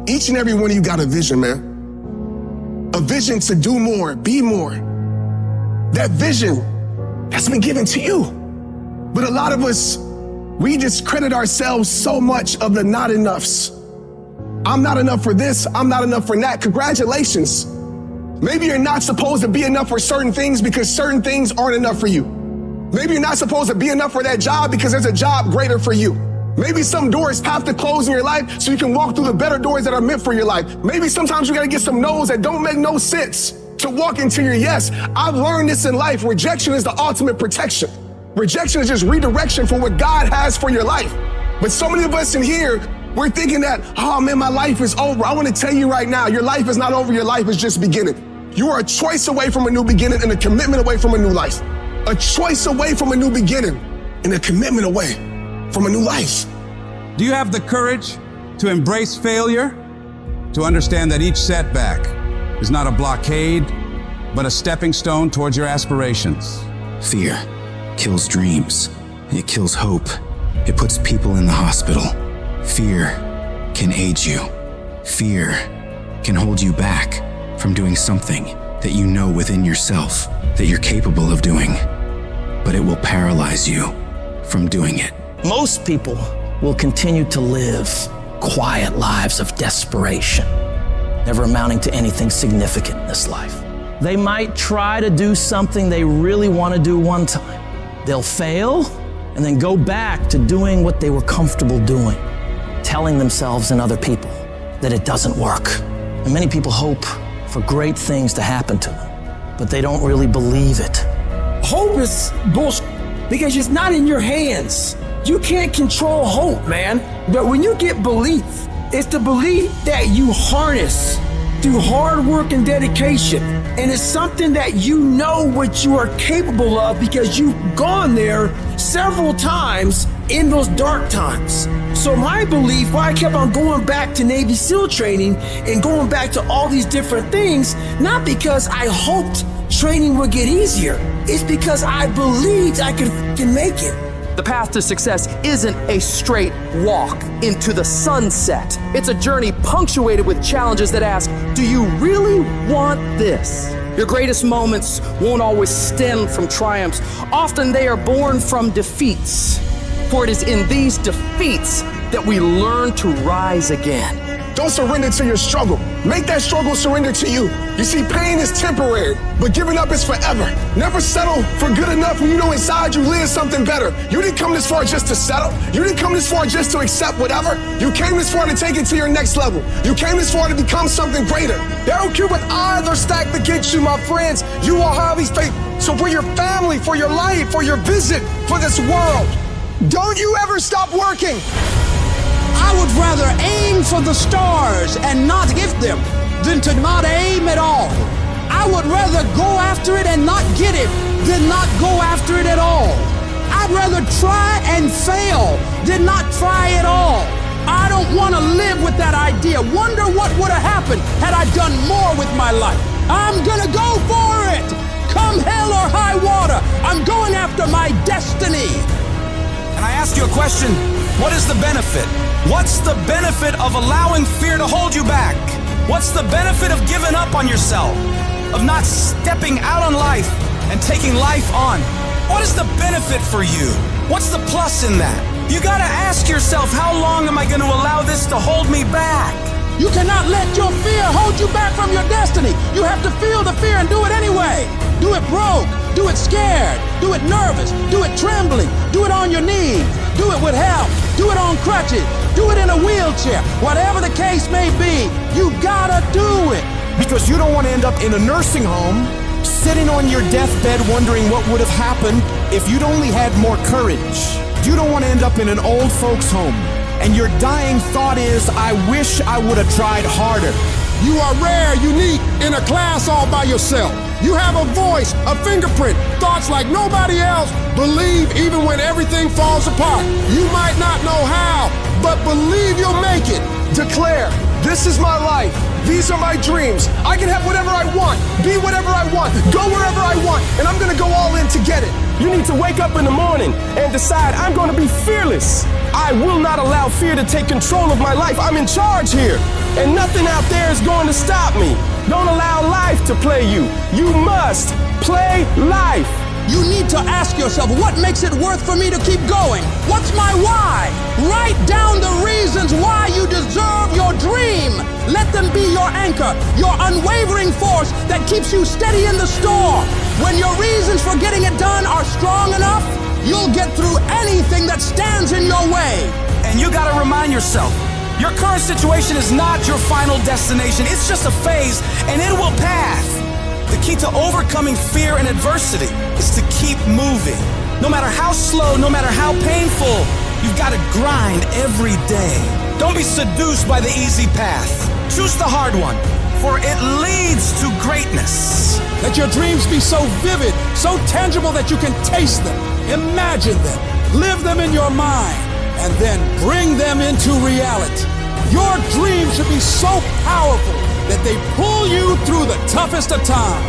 Each and every one of you got a vision, man. A vision to do more, be more. That vision has been given to you. But a lot of us, we discredit ourselves so much of the not enoughs. I'm not enough for this, I'm not enough for that. Congratulations. Maybe you're not supposed to be enough for certain things because certain things aren't enough for you. Maybe you're not supposed to be enough for that job because there's a job greater for you. Maybe some doors have to close in your life so you can walk through the better doors that are meant for your life. Maybe sometimes you gotta get some no's that don't make no sense to walk into your yes. I've learned this in life. Rejection is the ultimate protection. Rejection is just redirection for what God has for your life. But so many of us in here, we're thinking that, oh man, my life is over. I want to tell you right now, your life is not over. Your life is just beginning. You are a choice away from a new beginning and a commitment away from a new life. A choice away from a new beginning and a commitment away from a new life. Do you have the courage to embrace failure? To understand that each setback is not a blockade, but a stepping stone towards your aspirations? Fear kills dreams. It kills hope. It puts people in the hospital. Fear can age you. Fear can hold you back from doing something that you know within yourself that you're capable of doing, but it will paralyze you from doing it. Most people will continue to live quiet lives of desperation, never amounting to anything significant in this life. They might try to do something they really want to do one time. They'll fail and then go back to doing what they were comfortable doing, telling themselves and other people that it doesn't work. And many people hope for great things to happen to them, but they don't really believe it. Hope is bullshit because it's not in your hands. You can't control hope, man. But when you get belief, it's the belief that you harness through hard work and dedication. And it's something that you know what you are capable of because you've gone there several times in those dark times. So my belief, why I kept on going back to Navy SEAL training and going back to all these different things, not because I hoped training would get easier. It's because I believed I can make it. The path to success isn't a straight walk into the sunset. It's a journey punctuated with challenges that ask, do you really want this? Your greatest moments won't always stem from triumphs. Often they are born from defeats. For it is in these defeats that we learn to rise again. Don't surrender to your struggle. Make that struggle surrender to you. You see, pain is temporary, but giving up is forever. Never settle for good enough when you know inside you live something better. You didn't come this far just to settle. You didn't come this far just to accept whatever. You came this far to take it to your next level. You came this far to become something greater. They don't care what odds are stacked against you, my friends. You will have these faith. So for your family, for your life, for your visit, for this world, don't you ever stop working. I would rather aim for the stars and not hit them than to not aim at all. I would rather go after it and not get it than not go after it at all. I'd rather try and fail than not try at all. I don't want to live with that idea. Wonder what would have happened had I done more with my life. I'm gonna go for it. Come hell or high water, I'm going after my destiny. And I ask you a question, what is the benefit? What's the benefit of allowing fear to hold you back? What's the benefit of giving up on yourself? Of not stepping out on life and taking life on? What is the benefit for you? What's the plus in that? You gotta ask yourself, how long am I gonna allow this to hold me back? You cannot let your fear hold you back from your destiny. You have to feel the fear and do it anyway. Do it broke, do it scared, do it nervous, do it trembling, do it on your knees, do it with help, do it on crutches, do it in a wheelchair. Whatever the case may be, you gotta do it. Because you don't want to end up in a nursing home, sitting on your deathbed wondering what would have happened if you'd only had more courage. You don't want to end up in an old folks home, and your dying thought is, I wish I would have tried harder. You are rare, unique, in a class all by yourself. You have a voice, a fingerprint, thoughts like nobody else. Believe even when everything falls apart. You might not know how, but believe you'll make it. Declare, this is my life. These are my dreams. I can have whatever I want, be whatever I want, go wherever I want, and I'm gonna go all in to get it. You need to wake up in the morning and decide, I'm going to be fearless. I will not allow fear to take control of my life. I'm in charge here, and nothing out there is going to stop me. Don't allow life to play you. You must play life. You need to ask yourself, what makes it worth for me to keep going? What's my why? Write down the reasons why you deserve your dream. Let them be your anchor, your unwavering force that keeps you steady in the storm. When your reasons for getting it done are strong enough, you'll get through anything that stands in your way. And you gotta remind yourself, your current situation is not your final destination. It's just a phase, and it will pass. The key to overcoming fear and adversity is to keep moving. No matter how slow, no matter how painful, you've got to grind every day. Don't be seduced by the easy path. Choose the hard one, for it leads to greatness. Let your dreams be so vivid, so tangible that you can taste them, imagine them, live them in your mind, and then bring them into reality. Your dreams should be so powerful that they pull you through the toughest of times.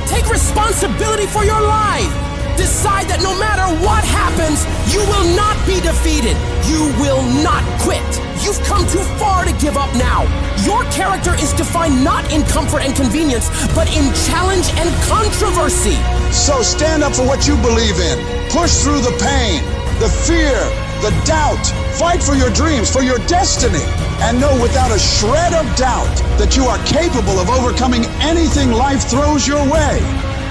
Take responsibility for your life. Decide that no matter what happens, you will not be defeated. You will not quit. You've come too far to give up now. Your character is defined not in comfort and convenience, but in challenge and controversy. So stand up for what you believe in. Push through the pain, the fear, the doubt. Fight for your dreams, for your destiny. And know without a shred of doubt that you are capable of overcoming anything life throws your way.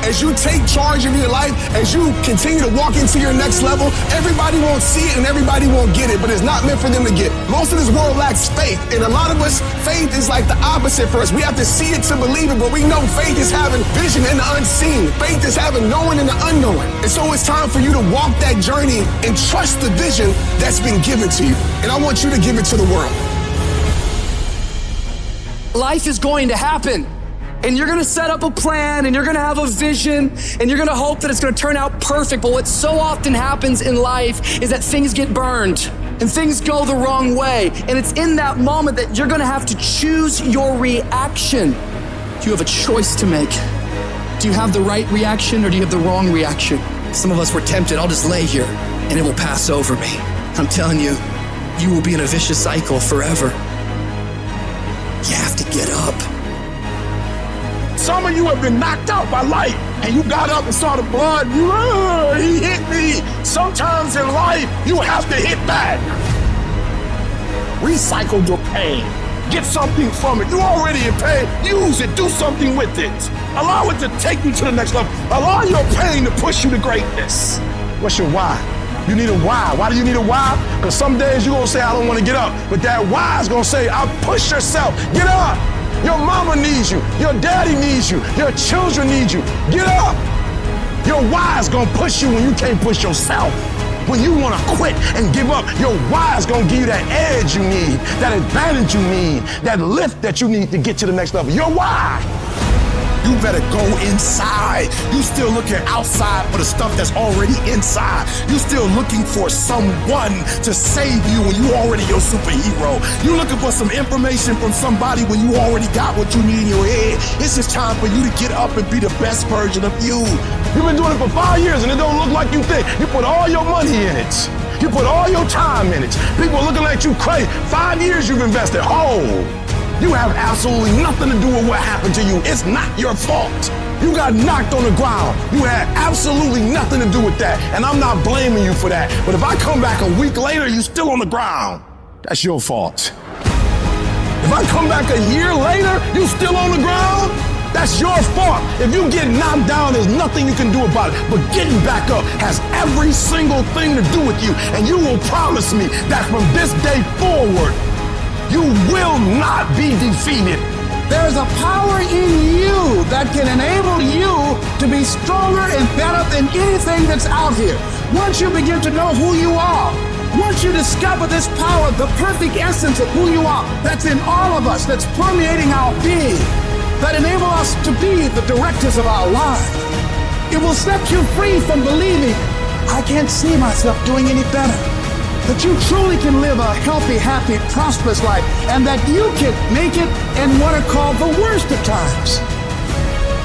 As you take charge of your life, as you continue to walk into your next level, everybody won't see it and everybody won't get it, but it's not meant for them to get. Most of this world lacks faith, and a lot of us, faith is like the opposite for us. We have to see it to believe it, but we know faith is having vision in the unseen. Faith is having knowing in the unknown. And so it's time for you to walk that journey and trust the vision that's been given to you. And I want you to give it to the world. Life is going to happen. And you're gonna set up a plan, and you're gonna have a vision, and you're gonna hope that it's gonna turn out perfect. But what so often happens in life is that things get burned and things go the wrong way. And it's in that moment that you're gonna have to choose your reaction. You have a choice to make. Do you have the right reaction or do you have the wrong reaction? Some of us were tempted, I'll just lay here and it will pass over me. I'm telling you, you will be in a vicious cycle forever. You have to get up. Some of you have been knocked out by life, and you got up and saw the blood. He hit me. Sometimes in life, you have to hit back. Recycle your pain. Get something from it. You already in pain. Use it. Do something with it. Allow it to take you to the next level. Allow your pain to push you to greatness. What's your why? You need a why. Why do you need a why? Because some days you're going to say, I don't want to get up. But that why is going to say, I'll push yourself. Get up. Your mama needs you. Your daddy needs you. Your children need you. Get up. Your why is gonna push you when you can't push yourself. When you wanna quit and give up, your why is gonna give you that edge you need, that advantage you need, that lift that you need to get to the next level. Your why. You better go inside. You still looking outside for the stuff that's already inside. You still looking for someone to save you when you already your superhero. You looking for some information from somebody when you already got what you need in your head. It's just time for you to get up and be the best version of you. You've been doing it for 5 years and it don't look like you think. You put all your money in it. You put all your time in it. People are looking at you crazy. 5 years you've invested. You have absolutely nothing to do with what happened to you. It's not your fault. You got knocked on the ground. You had absolutely nothing to do with that. And I'm not blaming you for that. But if I come back a week later, you still on the ground, that's your fault. If I come back a year later, you still on the ground, that's your fault. If you get knocked down, there's nothing you can do about it. But getting back up has every single thing to do with you. And you will promise me that from this day forward, you will not be defeated. There's a power in you that can enable you to be stronger and better than anything that's out here. Once you begin to know who you are, once you discover this power, the perfect essence of who you are, that's in all of us, that's permeating our being, that enable us to be the directors of our lives, it will set you free from believing, I can't see myself doing any better. That you truly can live a healthy, happy, prosperous life, and that you can make it in what are called the worst of times.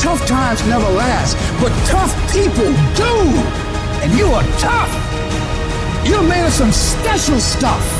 Tough times never last, but tough people do. and you are tough. You're made of some special stuff.